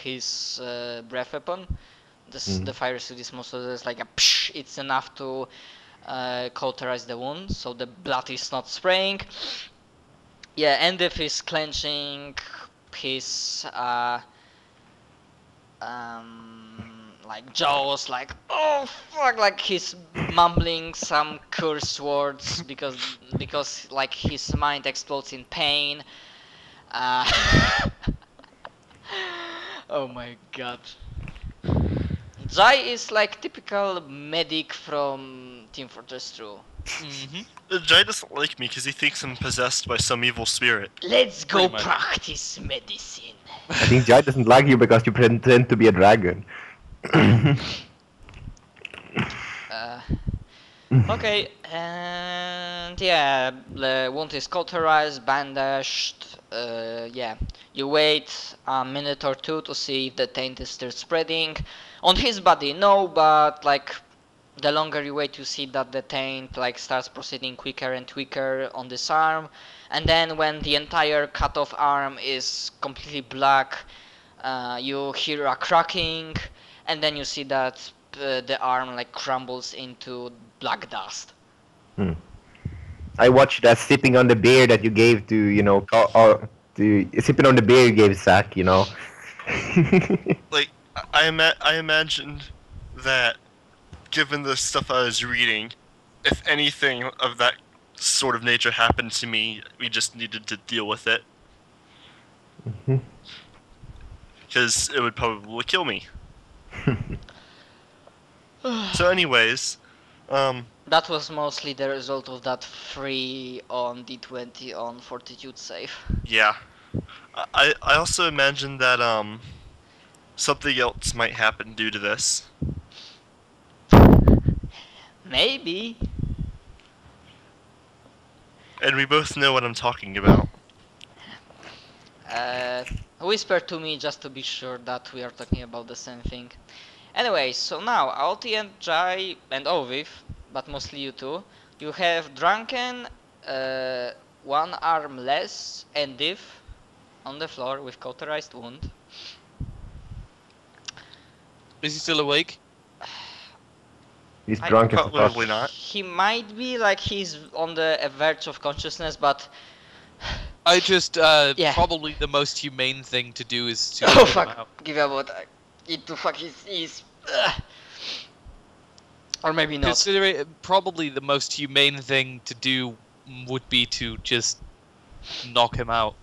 his breath weapon. The fire suit is most of this like a psh, it's enough to cauterize the wound, so the blood is not spraying. Yeah, Endif is clenching his like jaws, like oh fuck, like he's mumbling some curse words because like his mind explodes in pain. Oh my god. Jai is like typical medic from Team Fortress 2. Jai doesn't like me because he thinks I'm possessed by some evil spirit. Let's go practice medicine. I think Jai doesn't like you because you pretend to be a dragon. Okay, and yeah, the wound is cauterized, bandaged. Yeah, you wait a minute or two to see if the taint is still spreading. On his body, no, but like the longer you wait, you see that the taint like starts proceeding quicker and quicker on this arm, and then when the entire cut off arm is completely black, you hear a cracking, and then you see that the arm like crumbles into black dust. I watched that sipping on the beer that you gave to, you know, sipping on the beer you gave Zach, you know. Like, I imagined that, given the stuff I was reading, if anything of that sort of nature happened to me, we just needed to deal with it. Because it would probably kill me. So anyways, that was mostly the result of that 3 on D20 on Fortitude save. Yeah. I also imagine that something else might happen due to this. Maybe. And we both know what I'm talking about. Whisper to me just to be sure that we are talking about the same thing. Anyway, so now Alti and Jai and Oviv, but mostly you two, you have Drunken, one arm less, and Div on the floor with cauterized wound. Is he still awake? He's drunk as fuck. Probably not. He might be, like he's on the verge of consciousness, but... I just, yeah. Probably the most humane thing to do is to... Oh fuck, give up what I need to fuck his or maybe not. Considering probably the most humane thing to do would be to just knock him out.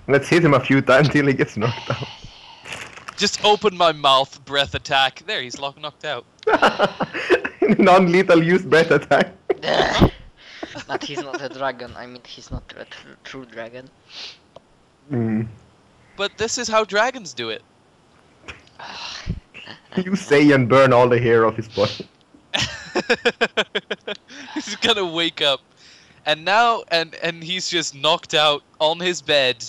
Let's hit him a few times till he gets knocked out. Just open my mouth, breath attack. There, he's knocked out. Non-lethal use breath attack. But he's not a dragon. I mean, he's not a true dragon. But this is how dragons do it. You say and burn all the hair off his body. He's gonna wake up, and now and he's just knocked out on his bed,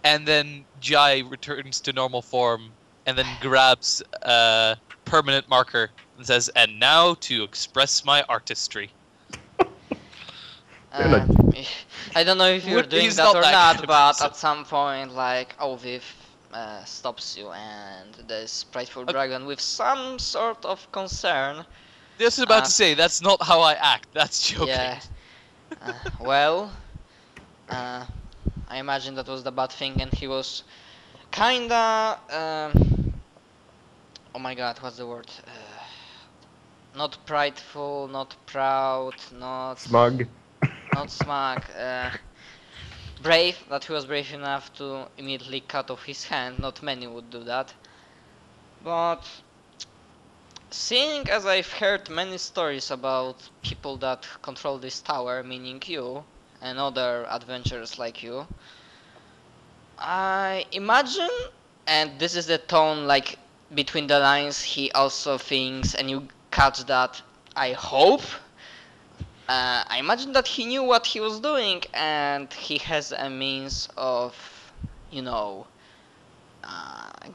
and then Jai returns to normal form, and then grabs a permanent marker and says, "And now to express my artistry." I don't know if you're doing that or not, but at some point, like Oviv stops you, and the spriteful dragon, with some sort of concern. Just about to say, that's not how I act. That's joking. Yeah. Well, I imagine that was the bad thing, and he was kinda. Oh my god, what's the word? Not prideful, not proud, not smug. Not smug. Brave, that he was brave enough to immediately cut off his hand. Not many would do that. But seeing as I've heard many stories about people that control this tower, meaning you and other adventurers like you, I imagine, and this is the tone like between the lines, he also thinks, and you catch that, I hope, I imagine that he knew what he was doing, and he has a means of, you know,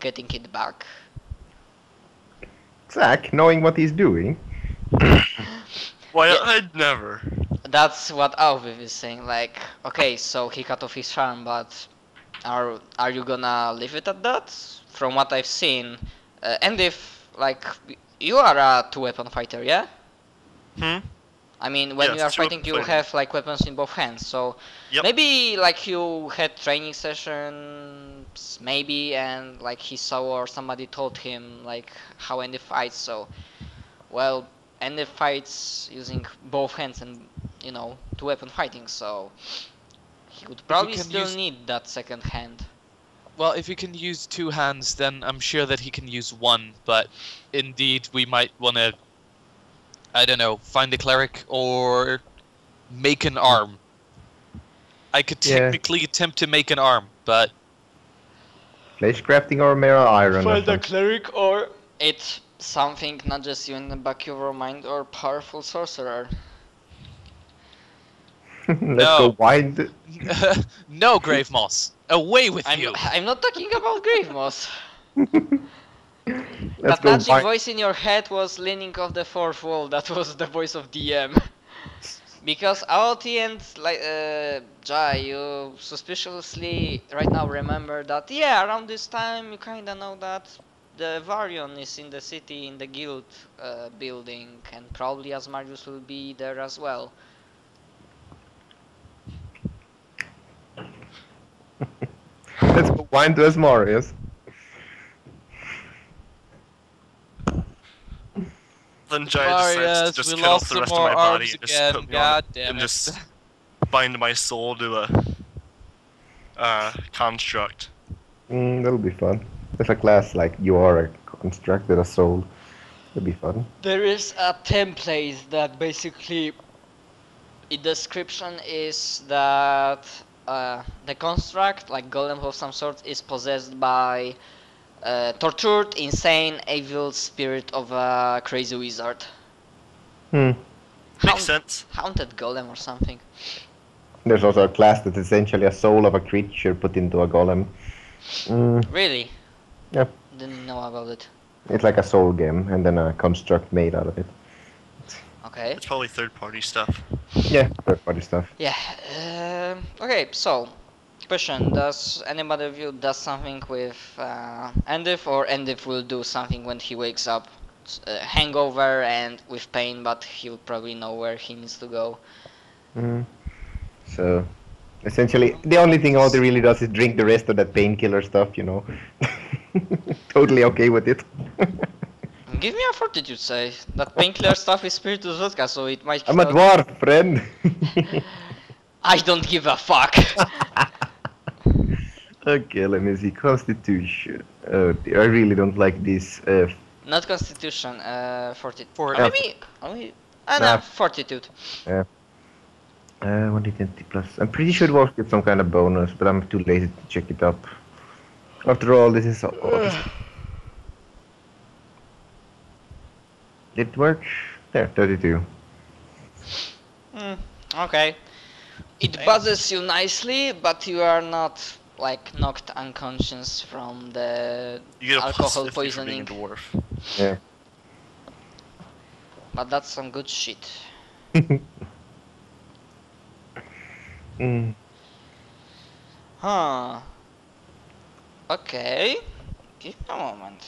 getting it back. Zach, knowing what he's doing. Why, Yeah. I'd never. That's what Alviv is saying, like, okay, so he cut off his arm, but Are you gonna leave it at that? From what I've seen, and if like you are a two-weapon fighter, yeah? Hmm? I mean, when Yes, you are two-weapon fighting, you fighting. have like weapons in both hands. So Yep. maybe like you had training sessions, maybe, and like he saw or somebody told him like how Andy fights. So well, Andy fights using both hands and two-weapon fighting. So he would probably can still use- need that second hand. Well, if he can use two hands, then I'm sure that he can use one. But indeed, we might want to, I don't know, find a cleric or make an arm. I could Yeah. technically attempt to make an arm, but Flesh crafting or mere iron or something. cleric or it's something not just you in the back of your mind or powerful sorcerer. Let's No. go wind. no, Grave Moss, away with you. I'm not talking about Grave Moss. Let's That go magic wind. voice in your head was leaning off the fourth wall. That was the voice of DM. Because Aoti and Jai, you suspiciously right now remember that around this time you kinda know that the Varion is in the city in the guild building, and probably Asmarius will be there as well. Let's go wind to Asmarius. Then Jai decides to Marius, just we cut off lost the some rest of more my body arms and just again. put me God on damn and it. just bind my soul to a construct. That'll be fun. There's a class like you are a constructed a soul. It'll be fun. There is a template that basically the description is that the construct, like golem of some sort, is possessed by tortured, insane, evil spirit of a crazy wizard. Hmm. Makes sense. Haunted golem or something. There's also a class that's essentially a soul of a creature put into a golem. Really? Yep. Didn't know about it. It's like a soul game, and then a construct made out of it. Okay. It's probably third-party stuff. Yeah, third-party stuff. Yeah. Okay. So, question: does anybody of you does something with Endif, or Endif will do something when he wakes up, hangover and with pain, but he'll probably know where he needs to go. So, essentially, the only thing Audrey really does is drink the rest of that painkiller stuff, you know. Totally okay with it. Give me a fortitude save. That painkiller stuff is spiritus vodka, so it might. I'm a dwarf, friend. I don't give a fuck. Okay, let me see. Constitution. Oh dear, I really don't like this. Not constitution, fortitude. For- Maybe only. Nah. No, fortitude. 1d20 plus. I'm pretty sure dwarves get some kind of bonus, but I'm too lazy to check it up. After all, this is. It works. There, 32. Okay. It buzzes you nicely, but you are not like knocked unconscious from the You get a alcohol plus 50 for being poisoning. a dwarf. Yeah. But that's some good shit. Huh. Okay. Give me a moment.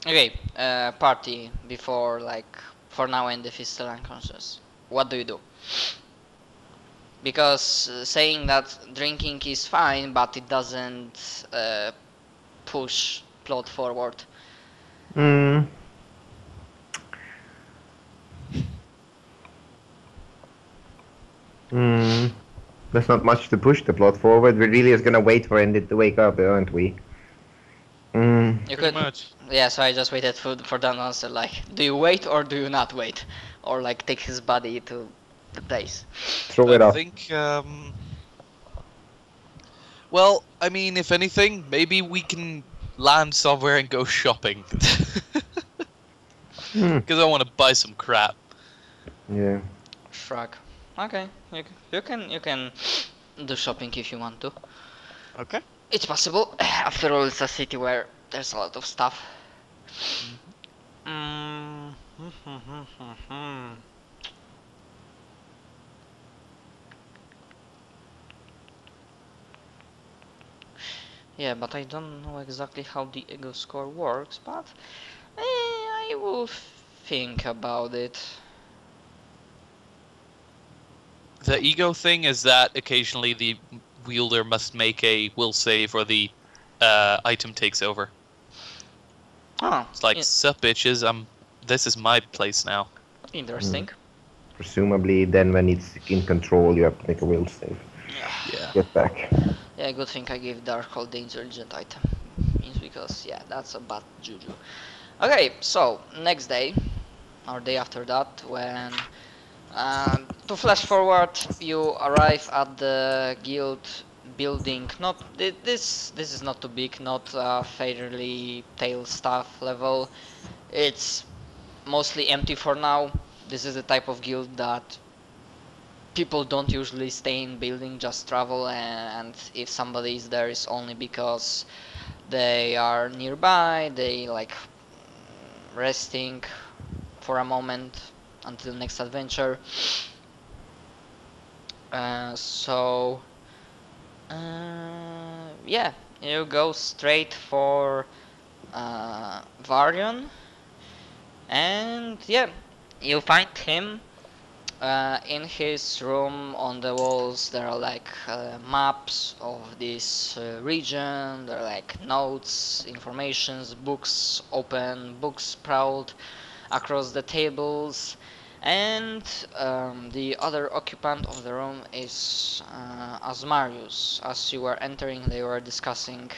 Okay, party before for now Endif is still unconscious. What do you do? Because saying that drinking is fine, but it doesn't push plot forward. There's not much to push the plot forward. We really is gonna wait for Endit to wake up, aren't we? You Pretty could, much. yeah. So I just waited for that answer. Like, do you wait or do you not wait, or like take his body to the place? Throw it I up. think, well, I mean, if anything, maybe we can land somewhere and go shopping. Because I want to buy some crap. Yeah. Shrug. Okay, you can do shopping if you want to. Okay. It's possible. After all, it's a city where there's a lot of stuff. Mm. Yeah, but I don't know exactly how the ego score works, but I will think about it. The ego thing is that occasionally the wielder must make a will save or the item takes over. Oh, It's like, sup bitches, this is my place now. interesting. Presumably, then when it's in control, you have to make a will save. Yeah. Get back. Yeah, good thing I gave Darkhold the intelligent item. Means because, yeah, that's a bad juju. Okay, so, next day, or day after that, when... to flash forward, you arrive at the guild building. Not this is not too big, not fairly tail staff level. It's mostly empty for now. This is the type of guild that people don't usually stay in building, just travel, and if somebody is there, it's only because they are nearby, they like resting for a moment until next adventure. So yeah, you go straight for Varian, and yeah, you find him in his room. On the walls there are like maps of this region, there are like notes, informations, books, open books sprawled across the tables, and the other occupant of the room is Asmarius. As you were entering, they were discussing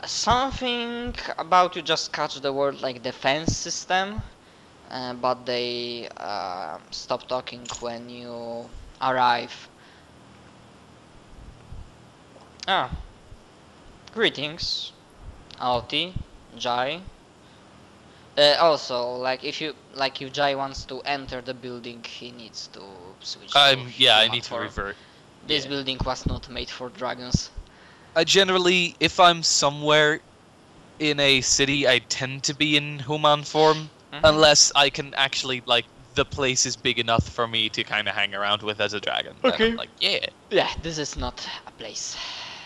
something about, you just catch the word like defense system, but they stop talking when you arrive. Ah, greetings, Alti, Jai. Also, like if Jai wants to enter the building, he needs to switch to I human need to form. revert. This Yeah. building was not made for dragons. I generally, if I'm somewhere in a city, I tend to be in human form, unless I can actually, like, the place is big enough for me to kind of hang around with as a dragon. Then Okay. I'm like, yeah. Yeah, this is not a place.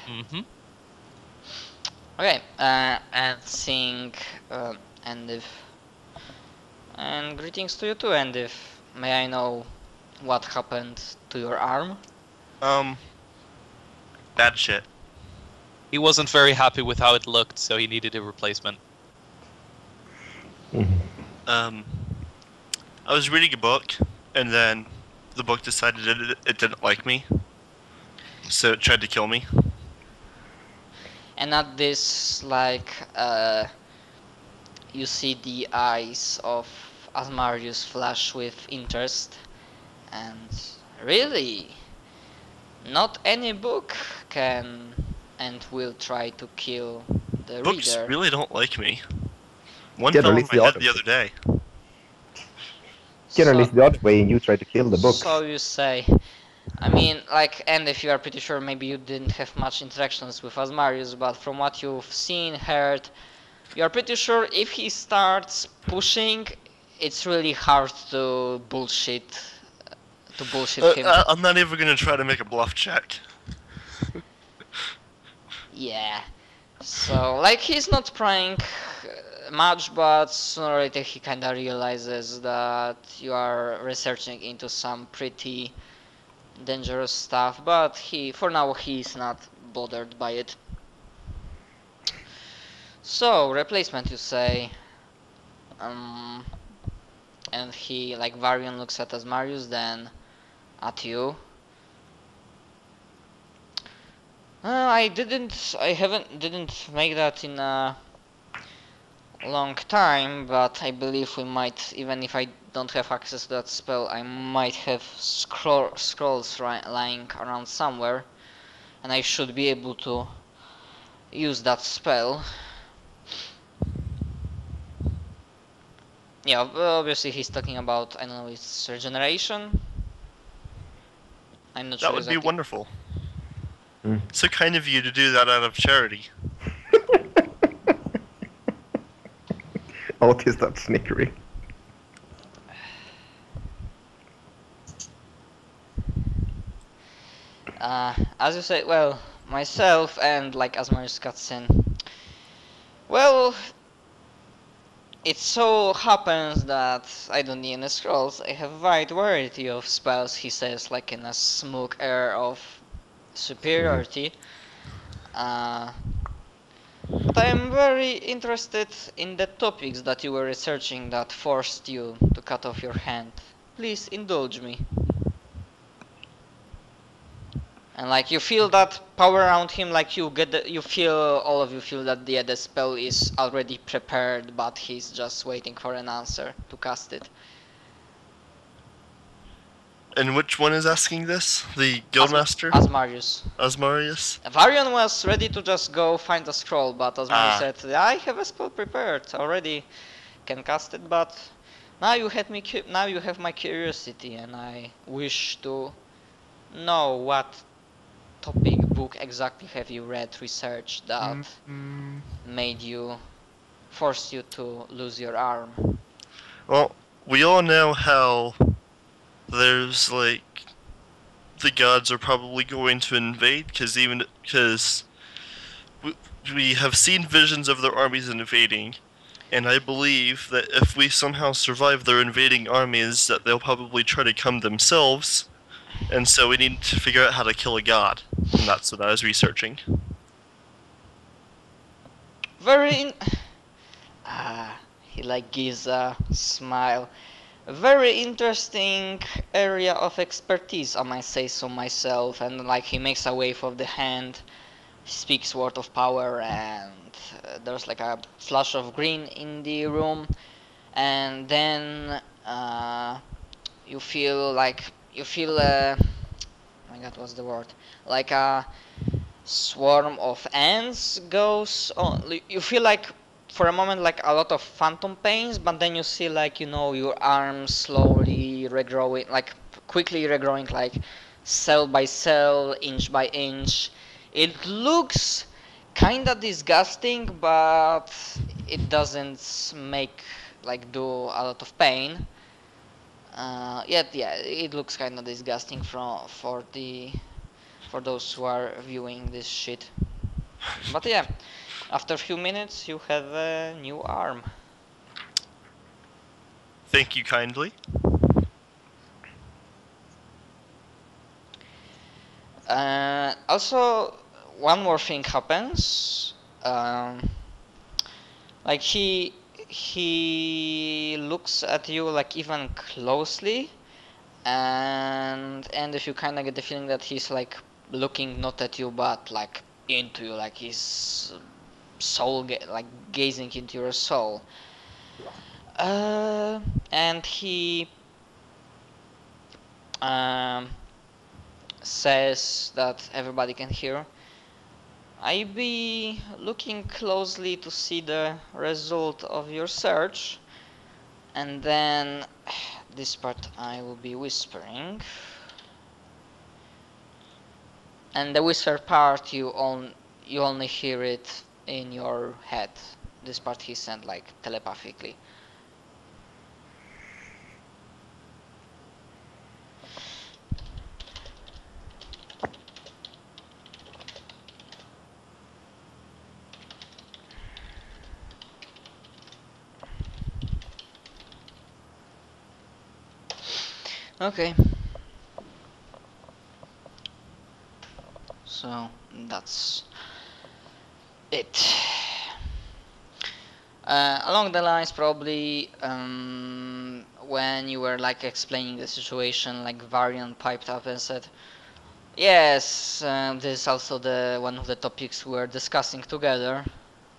Mm-hmm. Okay, and seeing Endiv. And greetings to you too, Endiv. May I know what happened to your arm? Bad shit. He wasn't very happy with how it looked, so he needed a replacement. I was reading a book, and then the book decided it didn't like me, so it tried to kill me. And at this, like, you see the eyes of Asmarius flash with interest, and really, not any book can and will try to kill the Books reader. really don't like me. One Generally, fell on it's my the head the opposite. other day. Generally, it's So, the other way, and you try to kill the books. so you say. I mean, like, and if you are pretty sure, maybe you didn't have much interactions with Asmarius, but from what you've seen, heard, you are pretty sure if he starts pushing, it's really hard to bullshit him. I'm not even gonna try to make a bluff check. Yeah. So, like, he's not trying much, but sooner or later he kinda realizes that you are researching into some pretty dangerous stuff, but for now, he's not bothered by it. So, replacement, you say. And he, like, Varian looks at Asmarius, then at you. I didn't make that in a long time, but I believe we might, even if I don't have access to that spell, I might have scrolls lying around somewhere, and I should be able to use that spell. Yeah, obviously he's talking about, I don't know, it's regeneration? I'm not That sure would be exactly. wonderful. So kind of you to do that out of charity. Otis starts snickering. As you say, well, myself and like Asmarius cutscene. Well, it so happens that I don't need any scrolls. I have a wide variety of spells, he says, like in a smug air of superiority. But I am very interested in the topics that you were researching that forced you to cut off your hand. Please indulge me. And like you feel that power around him, like you feel, all of you feel that the spell is already prepared, but he's just waiting for an answer to cast it. And which one is asking this? The Guildmaster? Asmarius. Asmarius? Varian was ready to just go find a scroll, but Asmarius said, "I have a spell prepared already, can cast it, but now you have my curiosity, and I wish to know what topic book exactly have you read, researched that forced you to lose your arm." Well, we all know how there's like the gods are probably going to invade because we have seen visions of their armies invading, and I believe that if we somehow survive their invading armies, that they'll probably try to come themselves, and so we need to figure out how to kill a god, and that's what I was researching. He like gives a smile. A very interesting area of expertise, I might say so myself. And like he makes a wave of the hand, speaks word of power, and there's like a flash of green in the room, and then you feel oh my god, what's the word, like a swarm of ants goes on. You feel like for a moment like a lot of phantom pains, but then you see like, you know, your arms slowly regrowing, like quickly regrowing, like cell by cell, inch by inch. It looks kinda disgusting, but it doesn't make like do a lot of pain. Yet yeah, it looks kinda disgusting for those who are viewing this shit. But yeah, after a few minutes you have a new arm. Thank you kindly. Also, one more thing happens. Like he looks at you like even closely, and if you kind of get the feeling that he's like looking not at you but like into you, like his soul like gazing into your soul. And he says that everybody can hear. I be looking closely to see the result of your search, and then this part I will be whispering. And the whisper part you only hear it in your head. This part he sent like telepathically. Okay. So that's it. Along the lines, probably when you were like explaining the situation, like Varian piped up and said, "Yes, this is also the one of the topics we were discussing together,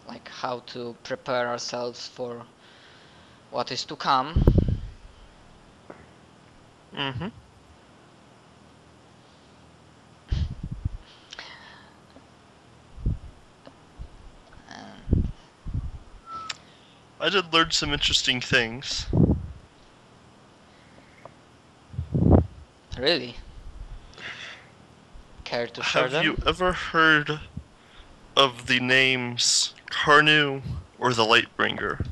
like how to prepare ourselves for what is to come." Mm-hmm. I did learn some interesting things. Really? Care to share Have them? you ever heard of the names Karnu or the Lightbringer?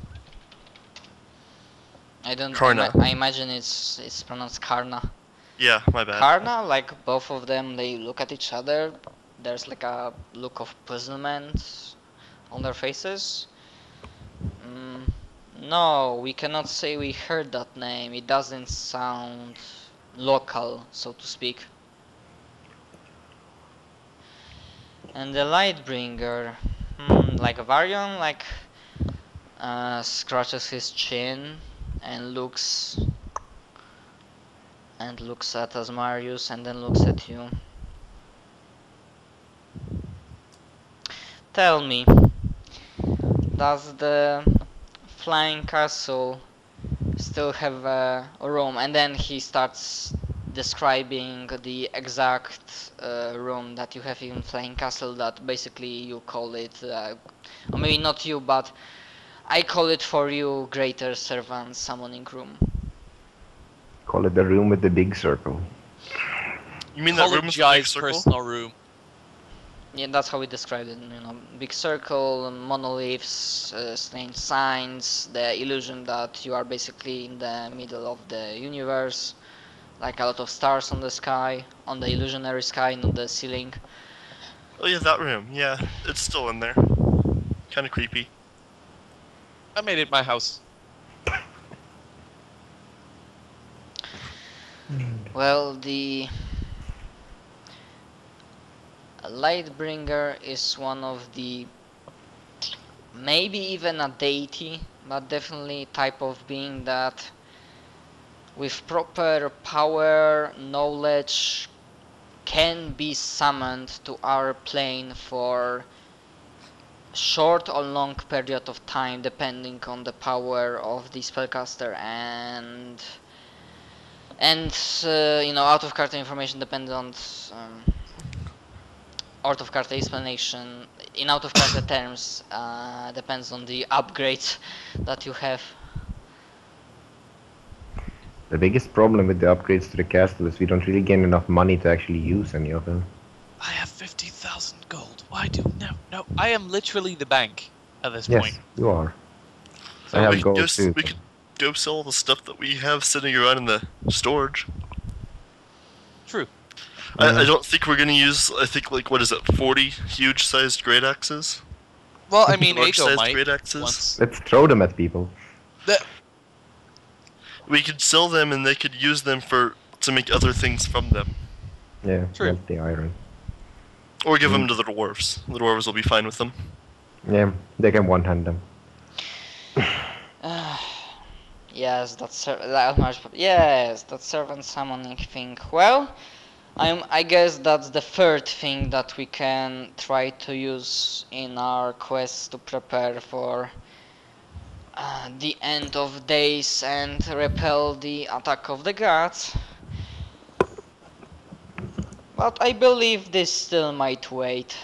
I don't. Karna. I imagine it's pronounced Karna. Yeah, my bad. Karna, like both of them, they look at each other. There's like a look of puzzlement on their faces. No, we cannot say we heard that name. It doesn't sound local, so to speak. And the Lightbringer, like Varian, like scratches his chin and looks at Asmarius and then looks at you. Tell me, does the flying castle still have a room? And then he starts describing the exact room that you have in flying castle, that basically you call it, or maybe not you, but I call it for you, greater servant summoning room. Call it the room with the big circle. You mean that Call it room with the big Jai's circle? personal room. Yeah, that's how we described it, big circle, monoliths, strange signs, the illusion that you are basically in the middle of the universe, like a lot of stars on the sky, on the illusionary sky, not the ceiling. Oh yeah, that room. Yeah, it's still in there. Kind of creepy. I made it my house. Well, the Lightbringer is one of the, maybe even a deity, but definitely type of being that with proper power, knowledge, can be summoned to our plane for short or long period of time, depending on the power of the spellcaster, and out of card information dependent on out of card explanation. In out of card terms, depends on the upgrades that you have. The biggest problem with the upgrades to the castle is we don't really get enough money to actually use any of them. I have 50,000 gold. Why do no? I am literally the bank at this Yes, point. you are. So I have we could gold go, too. we could go sell the stuff that we have sitting around in the storage. True. I don't think we're gonna use. I think like what is it? 40 huge-sized great axes. Well, I mean, Ego Large-sized might great axes. once. Let's throw them at people. We could sell them, and they could use them to make other things from them, Yeah, True. melt the iron. or give them to the dwarves. The dwarves will be fine with them. Yeah, they can one-hand them. Yes, that servant summoning thing. Well, I guess that's the third thing that we can try to use in our quest to prepare for the end of days and repel the attack of the gods. But I believe this still might wait.